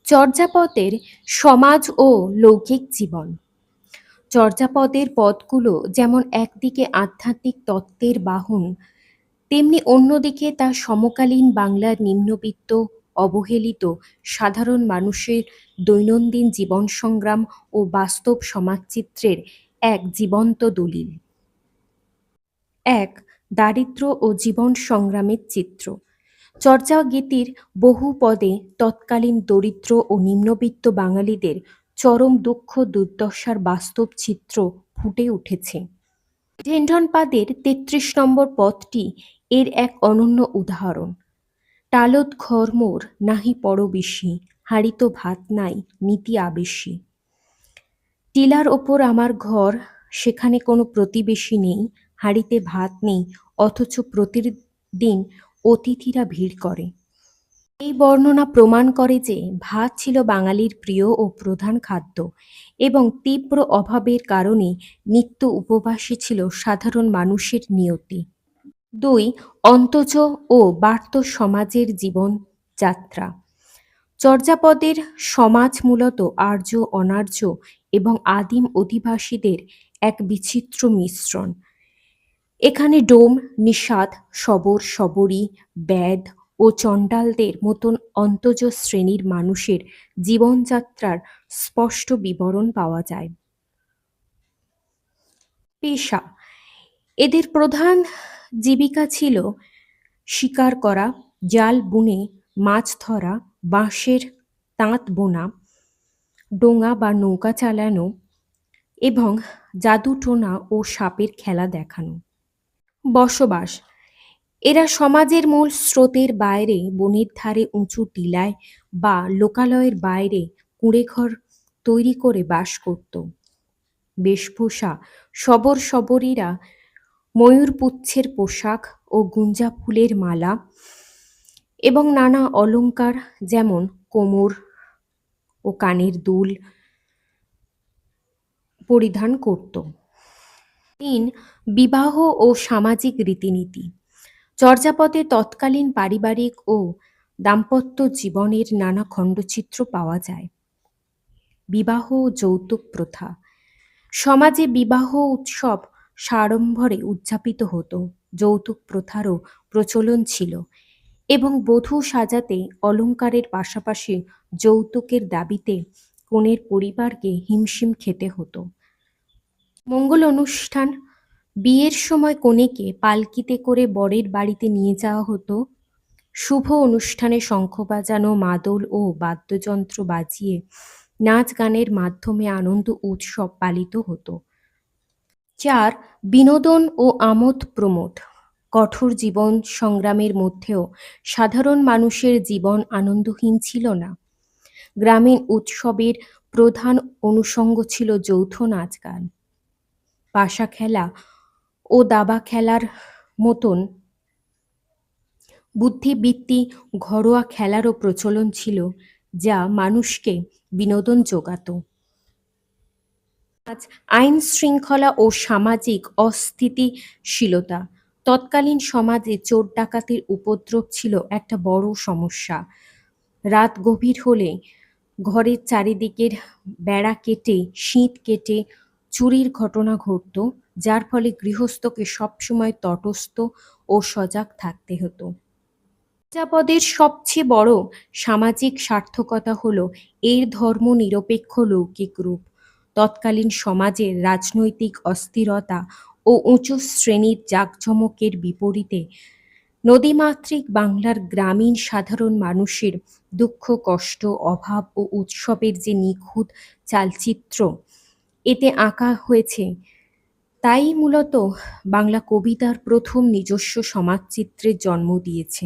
চর্যাপদের সমাজ ও লৌকিক জীবন। চর্যাপদের পদগুলো যেমন একদিকে আধ্যাত্মিক তত্ত্বের বাহন, তেমনি অন্যদিকে তা সমকালীন বাংলার নিম্নবিত্ত, অবহেলিত সাধারণ মানুষের দৈনন্দিন জীবন সংগ্রাম ও বাস্তব সমাজচিত্রের এক জীবন্ত দলিল। এক, দারিদ্র্য ও জীবন সংগ্রামের চিত্র। চর্যাগীতির বহু পদে তৎকালীন দরিদ্র ও নিম্নবিত্ত বাঙালিদের চরম দুঃখ দুর্দশার বাস্তব চিত্র ফুটে উঠেছে। ঢেণ্ঢনপাদের ৩৩ নম্বর পদটি এর এক অনন্য উদাহরণ। টালত ঘর মোর নাহি পরবেশী, হাঁড়িতো ভাত নাই নীতি আবেশী। টিলার ওপর আমার ঘর, সেখানে কোনো প্রতিবেশী নেই, হাঁড়িতে ভাত নেই, অথচ প্রতিদিন অতিথিরা ভিড় করে। এই বর্ণনা প্রমাণ করে যে ভাত ছিল বাঙালির প্রিয় ও প্রধান খাদ্য এবং তীব্র অভাবের কারণে নিত্য উপবাসী ছিল সাধারণ মানুষের নিয়তি। ২, অন্তজ ও বার্ত সমাজের জীবনযাত্রা। চর্যাপদের সমাজ মূলত আর্য অনার্য এবং আদিম অধিবাসীদের এক বিচিত্র মিশ্রণ। এখানে ডোম, নিষাদ, শবর, শবরী, ব্যাদ ও চণ্ডালদের মতন অন্তজ শ্রেণীর মানুষের জীবনযাত্রার স্পষ্ট বিবরণ পাওয়া যায়। পেশা: এদের প্রধান জীবিকা ছিল শিকার করা, জাল বুনে মাছ ধরা, বাঁশের তাঁত বোনা, ডোঙা বা নৌকা চালানো এবং জাদুটোনা ও সাপের খেলা দেখানো। বসবাস: এরা সমাজের মূল স্রোতের বাইরে বনের ধারে উঁচু টিলায় বা লোকালয়ের বাইরে কুঁড়েঘর তৈরি করে বাস করত। বেশভূষা: শবর শবরীরা ময়ূরপুচ্ছের পোশাক ও গুঞ্জা ফুলের মালা এবং নানা অলংকার যেমন কোমর ও কানের দুল পরিধান করত। ৩, বিবাহ ও সামাজিক রীতিনীতি। চর্যাপদে তৎকালীন পারিবারিক ও দাম্পত্য জীবনের নানা খণ্ডচিত্র পাওয়া যায়। বিবাহ ও যৌতুক প্রথা। সমাজে বিবাহ উৎসব সাড়ম্বরে উদযাপিত হতো, যৌতুক প্রথারও প্রচলন ছিল এবং বধূ সাজাতে অলংকারের পাশাপাশি যৌতুকের দাবিতে কনের পরিবারকে হিমশিম খেতে হতো। মঙ্গল অনুষ্ঠান: বিয়ের সময় কনেকে পালকিতে করে বরের বাড়িতে নিয়ে যাওয়া হতো। শুভ অনুষ্ঠানে শঙ্খ বাজানো, মাদল ও বাদ্যযন্ত্র বাজিয়ে নাচ গানের মাধ্যমে আনন্দ উৎসব পালিত হতো। ৪, বিনোদন ও আমোদ প্রমোদ। কঠোর জীবন সংগ্রামের মধ্যেও সাধারণ মানুষের জীবন আনন্দহীন ছিল না। গ্রামীণ উৎসবের প্রধান অনুষঙ্গ ছিল যৌথ নাচ গান, পাশা খেলা ও দাবা খেলার মতন বুদ্ধিবৃত্তি ঘরোয়া খেলারও প্রচলন ছিল, যা মানুষকে বিনোদন যোগাত। আইন শৃঙ্খলা ও সামাজিক অস্থিতিশীলতা। তৎকালীন সমাজে চোর ডাকাতির উপদ্রব ছিল একটা বড় সমস্যা। রাত গভীর হলে ঘরের চারিদিকের বেড়া কেটে, শীত কেটে চুরির ঘটনা ঘটত, যার ফলে গৃহস্থকে সবসময় তটস্থ ও সজাগ থাকতে হতো। চর্যাপদের সবচেয়ে বড় সামাজিক সার্থকতা হল এর ধর্মনিরপেক্ষ লৌকিক রূপ। তৎকালীন সমাজের রাজনৈতিক অস্থিরতা ও উঁচু শ্রেণীর জাঁকজমকের বিপরীতে নদীমাতৃক বাংলার গ্রামীণ সাধারণ মানুষের দুঃখ, কষ্ট, অভাব ও উৎসবের যে নিখুঁত চালচিত্র এতে আঁকা হয়েছে, তাই মূলত বাংলা কবিতার প্রথম নিজস্ব সমাজচিত্রের জন্ম দিয়েছে।